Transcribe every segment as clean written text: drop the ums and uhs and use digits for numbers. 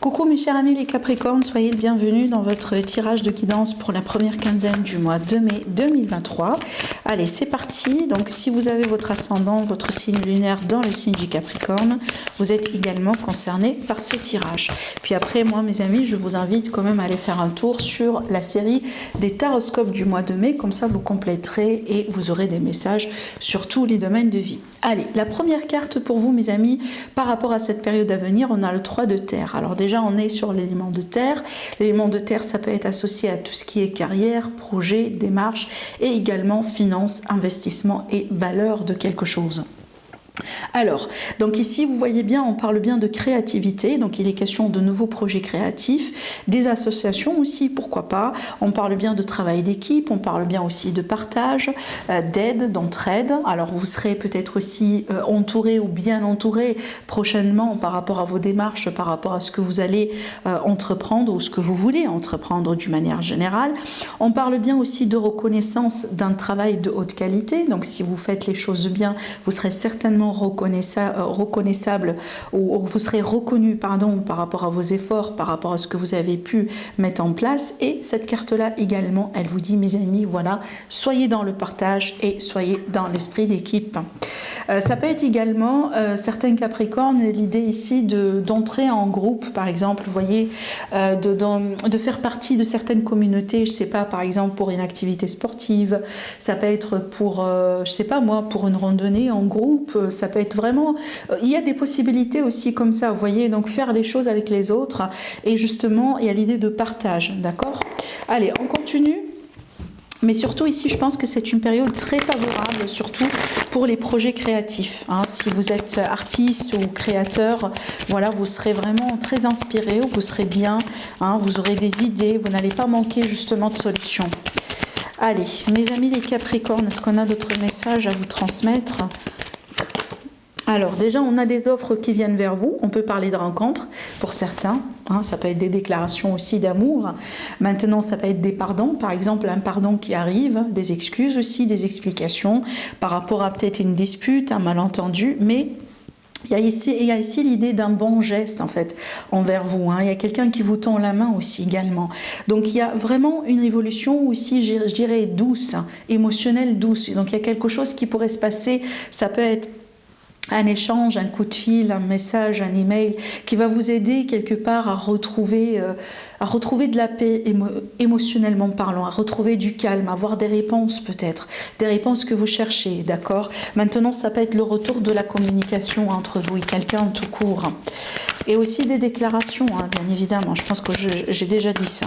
Coucou mes chers amis les Capricornes, soyez le bienvenu dans votre tirage de guidance pour la première quinzaine du mois de mai 2023. Allez, c'est parti. Donc si vous avez votre ascendant, votre signe lunaire dans le signe du Capricorne, vous êtes également concerné par ce tirage. Puis après, moi mes amis, je vous invite quand même à aller faire un tour sur la série des taroscopes du mois de mai, comme ça vous compléterez et vous aurez des messages sur tous les domaines de vie. Allez, la première carte pour vous mes amis, par rapport à cette période à venir, on a le 3 de terre. Alors déjà on est sur l'élément de terre. L'élément de terre, ça peut être associé à tout ce qui est carrière, projet, démarche et également finance, investissement et valeur de quelque chose. Alors, donc ici, vous voyez bien, on parle bien de créativité, donc il est question de nouveaux projets créatifs, des associations aussi, pourquoi pas, on parle bien de travail d'équipe, on parle bien aussi de partage, d'aide, d'entraide, alors vous serez peut-être aussi entouré ou bien entouré prochainement par rapport à vos démarches, par rapport à ce que vous allez entreprendre ou ce que vous voulez entreprendre d'une manière générale. On parle bien aussi de reconnaissance d'un travail de haute qualité, donc si vous faites les choses bien, vous serez certainement reconnaissable ou vous serez reconnu par rapport à vos efforts, par rapport à ce que vous avez pu mettre en place. Et cette carte là également, elle vous dit mes amis, voilà, soyez dans le partage et soyez dans l'esprit d'équipe. Ça peut être également certains Capricornes, l'idée ici d'entrer en groupe, par exemple, vous voyez, de faire partie de certaines communautés, je sais pas, par exemple pour une activité sportive, ça peut être pour, je sais pas moi, pour une randonnée en groupe, ça peut être vraiment, il y a des possibilités aussi comme ça, vous voyez, donc faire les choses avec les autres, et justement, il y a l'idée de partage, d'accord? Allez, on continue. Mais surtout ici, je pense que c'est une période très favorable, surtout pour les projets créatifs. Hein. Si vous êtes artiste ou créateur, voilà, vous serez vraiment très inspiré, vous serez bien, hein, vous aurez des idées, vous n'allez pas manquer justement de solutions. Allez, mes amis les Capricornes, est-ce qu'on a d'autres messages à vous transmettre ? Alors déjà, on a des offres qui viennent vers vous. On peut parler de rencontres pour certains. Hein, ça peut être des déclarations aussi d'amour. Maintenant, ça peut être des pardons. Par exemple, un pardon qui arrive, des excuses aussi, des explications par rapport à peut-être une dispute, un malentendu. Mais il y a ici l'idée d'un bon geste en fait envers vous. Hein. Il y a quelqu'un qui vous tend la main aussi également. Donc il y a vraiment une évolution aussi, je dirais, douce, émotionnelle douce. Donc il y a quelque chose qui pourrait se passer. Ça peut être un échange, un coup de fil, un message, un email qui va vous aider quelque part à retrouver de la paix émotionnellement parlant, à retrouver du calme, à avoir des réponses peut-être, des réponses que vous cherchez, d'accord ? Maintenant, ça peut être le retour de la communication entre vous et quelqu'un tout court. Et aussi des déclarations, hein, bien évidemment, je pense que j'ai déjà dit ça.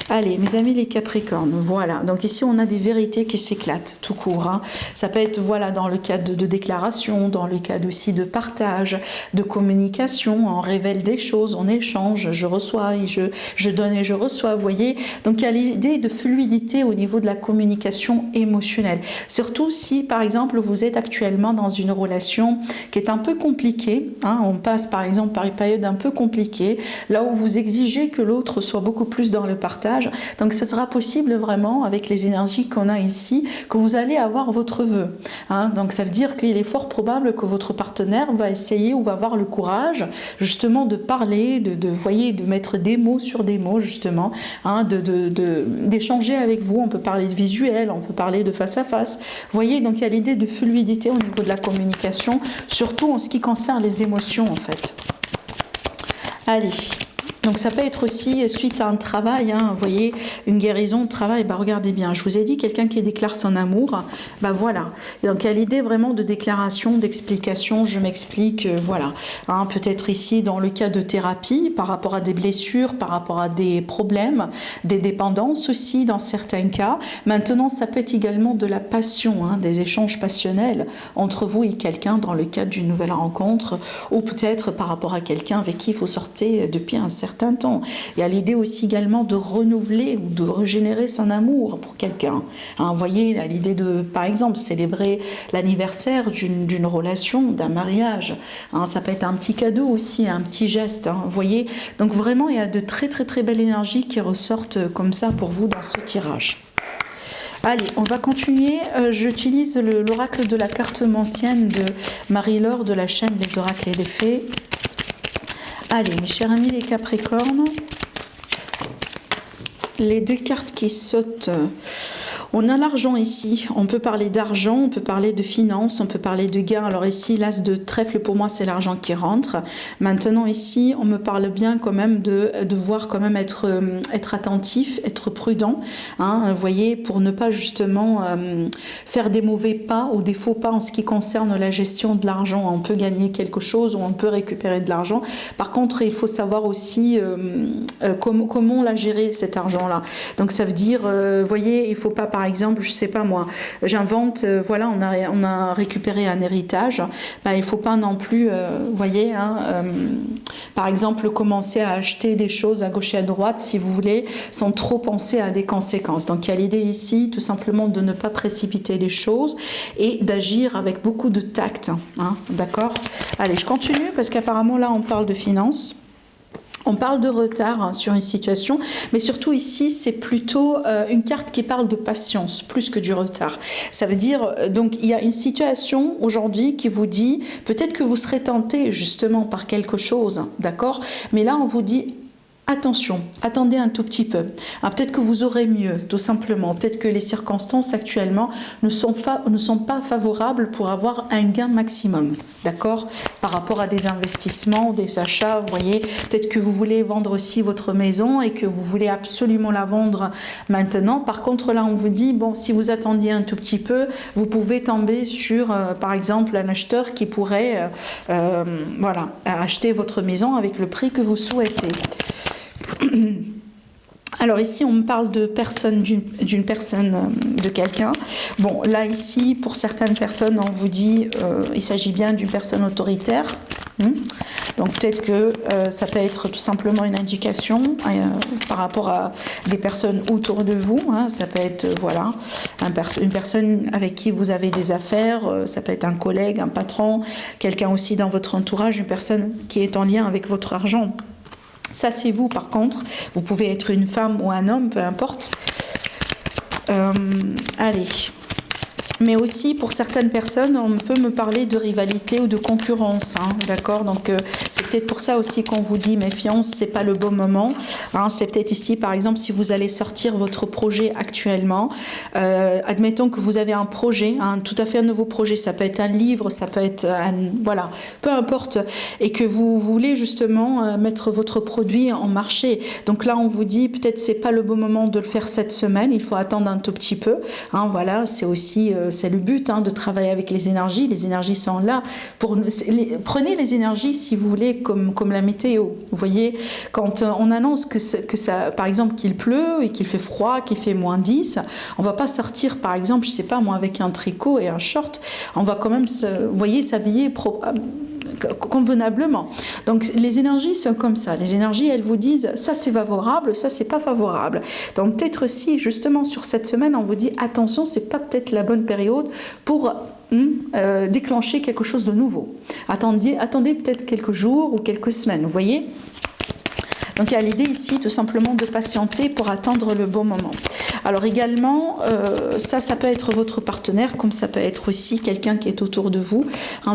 Allez, mes amis les Capricornes, voilà. Donc ici, on a des vérités qui s'éclatent tout court. Hein. Ça peut être voilà, dans le cadre de déclaration, dans le cadre aussi de partage, de communication. On révèle des choses, on échange, je reçois et je donne et je reçois, vous voyez. Donc il y a l'idée de fluidité au niveau de la communication émotionnelle. Surtout si, par exemple, vous êtes actuellement dans une relation qui est un peu compliquée. Hein. On passe, par exemple, par une période un peu compliquée, là où vous exigez que l'autre soit beaucoup plus dans le partage. Donc ça sera possible vraiment avec les énergies qu'on a ici que vous allez avoir votre vœu. Hein. Donc ça veut dire qu'il est fort probable que votre partenaire va essayer ou va avoir le courage justement de parler, de mettre des mots sur des mots justement, hein, d'échanger avec vous. On peut parler de visuel, on peut parler de face à face. Vous voyez, donc il y a l'idée de fluidité au niveau de la communication, surtout en ce qui concerne les émotions en fait. Allez. Donc ça peut être aussi suite à un travail, hein, vous voyez, une guérison de travail, bah regardez bien, je vous ai dit quelqu'un qui déclare son amour, bah voilà. Et donc il y a l'idée vraiment de déclaration, d'explication, je m'explique, voilà. Hein, peut-être ici dans le cas de thérapie, par rapport à des blessures, par rapport à des problèmes, des dépendances aussi dans certains cas. Maintenant ça peut être également de la passion, hein, des échanges passionnels entre vous et quelqu'un dans le cadre d'une nouvelle rencontre, ou peut-être par rapport à quelqu'un avec qui vous sortez depuis un certain temps. Il y a l'idée aussi également de renouveler ou de régénérer son amour pour quelqu'un. Hein, vous voyez, il y a l'idée de, par exemple, célébrer l'anniversaire d'une relation, d'un mariage. Hein, ça peut être un petit cadeau aussi, un petit geste. Hein, vous voyez, donc vraiment, il y a de très très très belles énergies qui ressortent comme ça pour vous dans ce tirage. Allez, on va continuer. J'utilise l'oracle de la carte mancienne de Marie-Laure de la chaîne Les Oracles et les Fées. Allez, mes chers amis les Capricornes, les deux cartes qui sautent. On a l'argent ici, on peut parler d'argent, on peut parler de finances, on peut parler de gains. Alors ici, l'as de trèfle, pour moi, c'est l'argent qui rentre. Maintenant ici, on me parle bien quand même de devoir quand même être attentif, être prudent, hein, vous voyez, pour ne pas justement faire des mauvais pas ou des faux pas en ce qui concerne la gestion de l'argent. On peut gagner quelque chose ou on peut récupérer de l'argent. Par contre, il faut savoir aussi comment la gérer, cet argent-là. Donc ça veut dire, vous voyez, il ne faut pas, par exemple, je sais pas moi, j'invente, voilà, on a récupéré un héritage, ben, il faut pas non plus, vous voyez, hein, par exemple, commencer à acheter des choses à gauche et à droite, si vous voulez, sans trop penser à des conséquences. Donc il y a l'idée ici, tout simplement, de ne pas précipiter les choses et d'agir avec beaucoup de tact, hein, d'accord? Allez, je continue, parce qu'apparemment, là, on parle de finances. On parle de retard sur une situation, mais surtout ici, c'est plutôt une carte qui parle de patience, plus que du retard. Ça veut dire, donc, il y a une situation aujourd'hui qui vous dit, peut-être que vous serez tenté justement par quelque chose, d'accord? Mais là, on vous dit, attention, attendez un tout petit peu. Alors, peut-être que vous aurez mieux, tout simplement. Peut-être que les circonstances actuellement ne sont pas favorables pour avoir un gain maximum, d'accord? Par rapport à des investissements, des achats, vous voyez. Peut-être que vous voulez vendre aussi votre maison et que vous voulez absolument la vendre maintenant. Par contre, là, on vous dit, bon, si vous attendiez un tout petit peu, vous pouvez tomber sur, par exemple, un acheteur qui pourrait, voilà, acheter votre maison avec le prix que vous souhaitez. Alors ici, on me parle de personne, d'une personne, de quelqu'un. Bon, là ici, pour certaines personnes, on vous dit, il s'agit bien d'une personne autoritaire. Donc peut-être que ça peut être tout simplement une indication par rapport à des personnes autour de vous. Hein. Ça peut être, voilà, une personne avec qui vous avez des affaires. Ça peut être un collègue, un patron, quelqu'un aussi dans votre entourage, une personne qui est en lien avec votre argent. Ça, c'est vous, par contre. Vous pouvez être une femme ou un homme, peu importe. Allez. Mais aussi, pour certaines personnes, on peut me parler de rivalité ou de concurrence, hein, d'accord? Donc, c'est peut-être pour ça aussi qu'on vous dit, méfiance, c'est pas le bon moment. Hein, c'est peut-être ici, par exemple, si vous allez sortir votre projet actuellement, admettons que vous avez un projet, tout à fait un nouveau projet, ça peut être un livre, ça peut être voilà, peu importe, et que vous voulez justement mettre votre produit en marché. Donc là, on vous dit, peut-être c'est pas le bon moment de le faire cette semaine, il faut attendre un tout petit peu. Hein, voilà, c'est aussi c'est le but, de travailler avec les énergies. Les énergies sont là. Prenez les énergies, si vous voulez, comme la météo. Vous voyez, quand on annonce que ça, par exemple, qu'il pleut et qu'il fait froid, qu'il fait -10, on ne va pas sortir, par exemple, je ne sais pas moi, avec un tricot et un short. On va quand même, vous voyez, s'habiller convenablement. Donc les énergies sont comme ça. Les énergies, elles vous disent ça c'est favorable, ça c'est pas favorable. Donc peut-être si justement sur cette semaine on vous dit attention, c'est pas peut-être la bonne période pour déclencher quelque chose de nouveau. Attendez peut-être quelques jours ou quelques semaines, vous voyez. Donc il y a l'idée ici tout simplement de patienter pour attendre le bon moment. Alors également, ça peut être votre partenaire, comme ça peut être aussi quelqu'un qui est autour de vous.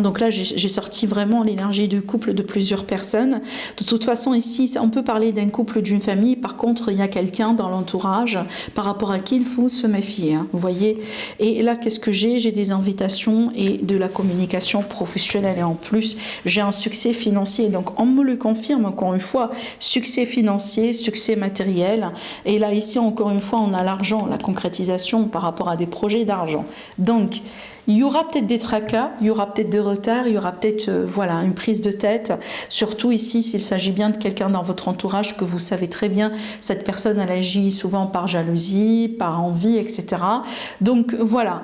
Donc là, j'ai sorti vraiment l'énergie du couple de plusieurs personnes. De toute façon, ici, on peut parler d'un couple, d'une famille. Par contre, il y a quelqu'un dans l'entourage par rapport à qui il faut se méfier. Vous voyez. Et là, qu'est-ce que j'ai? J'ai des invitations et de la communication professionnelle. Et en plus, j'ai un succès financier. Donc, on me le confirme encore une fois. Succès financier, succès matériel. Et là, ici, encore une fois, on a l'argent, la concrétisation par rapport à des projets d'argent. Donc, il y aura peut-être des tracas, il y aura peut-être des retards, il y aura peut-être voilà, une prise de tête. Surtout ici, s'il s'agit bien de quelqu'un dans votre entourage que vous savez très bien, cette personne, elle agit souvent par jalousie, par envie, etc. Donc, voilà,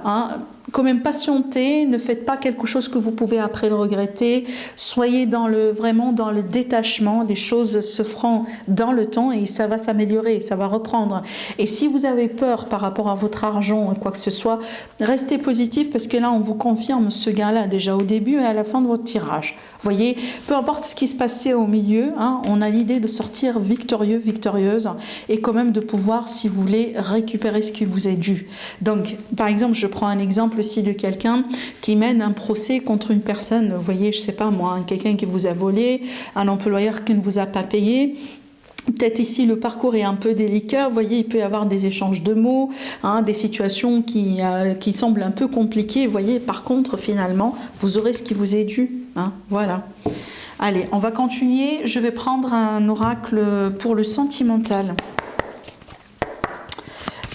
quand même patientez, ne faites pas quelque chose que vous pouvez après le regretter, soyez vraiment dans le détachement, les choses se feront dans le temps et ça va s'améliorer, ça va reprendre. Et si vous avez peur par rapport à votre argent ou quoi que ce soit, restez positif parce que là on vous confirme ce gain-là déjà au début et à la fin de votre tirage. Vous voyez, peu importe ce qui se passait au milieu, on a l'idée de sortir victorieux, victorieuse et quand même de pouvoir, si vous voulez, récupérer ce qui vous est dû. Donc, par exemple, je prends un exemple, l'exemple aussi de quelqu'un qui mène un procès contre une personne, vous voyez, je sais pas moi, quelqu'un qui vous a volé, un employeur qui ne vous a pas payé. Peut-être ici le parcours est un peu délicat, vous voyez, il peut y avoir des échanges de mots, des situations qui semblent un peu compliquées, vous voyez, par contre finalement vous aurez ce qui vous est dû, voilà. Allez, on va continuer, je vais prendre un oracle pour le sentimental.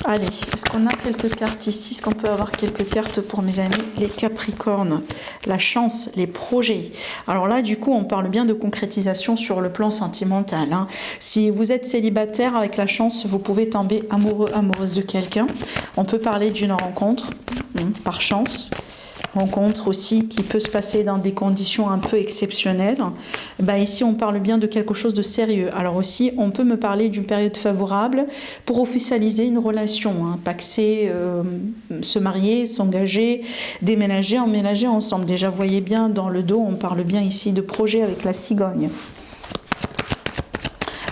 Allez, est-ce qu'on a quelques cartes ici? Est-ce qu'on peut avoir quelques cartes pour mes amis les Capricornes? La chance, les projets. Alors là, du coup, on parle bien de concrétisation sur le plan sentimental. Si vous êtes célibataire, avec la chance, vous pouvez tomber amoureux, amoureuse de quelqu'un. On peut parler d'une rencontre, par chance. Rencontre aussi qui peut se passer dans des conditions un peu exceptionnelles. Ici, on parle bien de quelque chose de sérieux. Alors aussi, on peut me parler d'une période favorable pour officialiser une relation, paxer, se marier, s'engager, déménager, emménager ensemble. Déjà, vous voyez bien, dans le dos, on parle bien ici de projet avec la cigogne.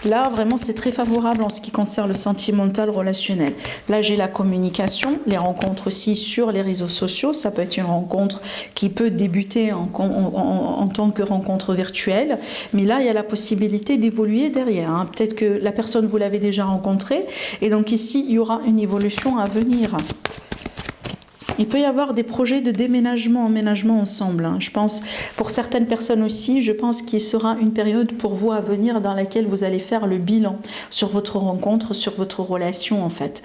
Là, vraiment, c'est très favorable en ce qui concerne le sentimental relationnel. Là, j'ai la communication, les rencontres aussi sur les réseaux sociaux. Ça peut être une rencontre qui peut débuter en tant que rencontre virtuelle. Mais là, il y a la possibilité d'évoluer derrière. Peut-être que la personne, vous l'avez déjà rencontrée. Et donc ici, il y aura une évolution à venir. Il peut y avoir des projets de déménagement, emménagement ensemble. Je pense, pour certaines personnes aussi, je pense qu'il sera une période pour vous à venir dans laquelle vous allez faire le bilan sur votre rencontre, sur votre relation en fait.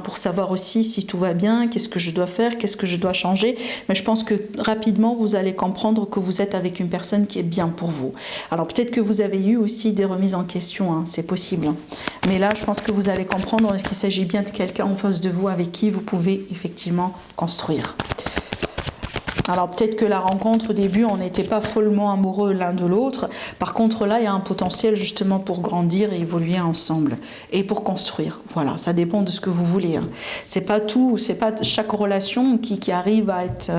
Pour savoir aussi si tout va bien, qu'est-ce que je dois faire, qu'est-ce que je dois changer. Mais je pense que rapidement, vous allez comprendre que vous êtes avec une personne qui est bien pour vous. Alors peut-être que vous avez eu aussi des remises en question, c'est possible. Mais là, je pense que vous allez comprendre qu'il s'agit bien de quelqu'un en face de vous avec qui vous pouvez effectivement construire. Alors peut-être que la rencontre au début, on n'était pas follement amoureux l'un de l'autre. Par contre, là, il y a un potentiel justement pour grandir et évoluer ensemble et pour construire. Voilà, ça dépend de ce que vous voulez. C'est pas tout, c'est pas chaque relation qui arrive à être,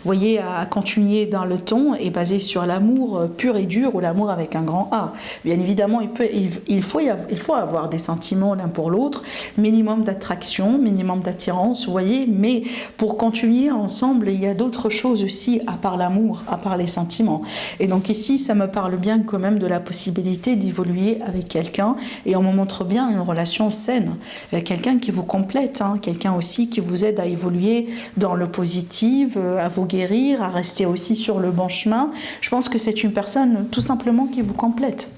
voyez, à continuer dans le ton et basée sur l'amour pur et dur ou l'amour avec un grand A. Bien évidemment, il faut avoir des sentiments l'un pour l'autre, minimum d'attraction, minimum d'attirance, vous voyez. Mais pour continuer ensemble, il y a d'autres choses aussi à part l'amour, à part les sentiments. Et donc ici, ça me parle bien quand même de la possibilité d'évoluer avec quelqu'un et on me montre bien une relation saine. Quelqu'un qui vous complète, quelqu'un aussi qui vous aide à évoluer dans le positif, à vous guérir, à rester aussi sur le bon chemin. Je pense que c'est une personne tout simplement qui vous complète.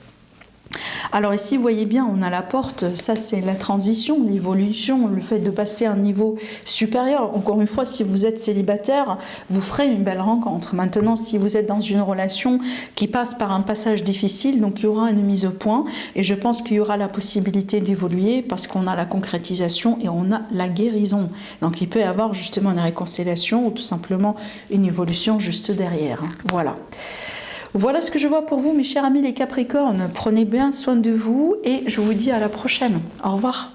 Alors ici, vous voyez bien, on a la porte, ça c'est la transition, l'évolution, le fait de passer à un niveau supérieur. Encore une fois, si vous êtes célibataire, vous ferez une belle rencontre. Maintenant, si vous êtes dans une relation qui passe par un passage difficile, donc il y aura une mise au point et je pense qu'il y aura la possibilité d'évoluer parce qu'on a la concrétisation et on a la guérison. Donc il peut y avoir justement une réconciliation ou tout simplement une évolution juste derrière. Voilà. Voilà ce que je vois pour vous, mes chers amis les Capricornes. Prenez bien soin de vous et je vous dis à la prochaine. Au revoir.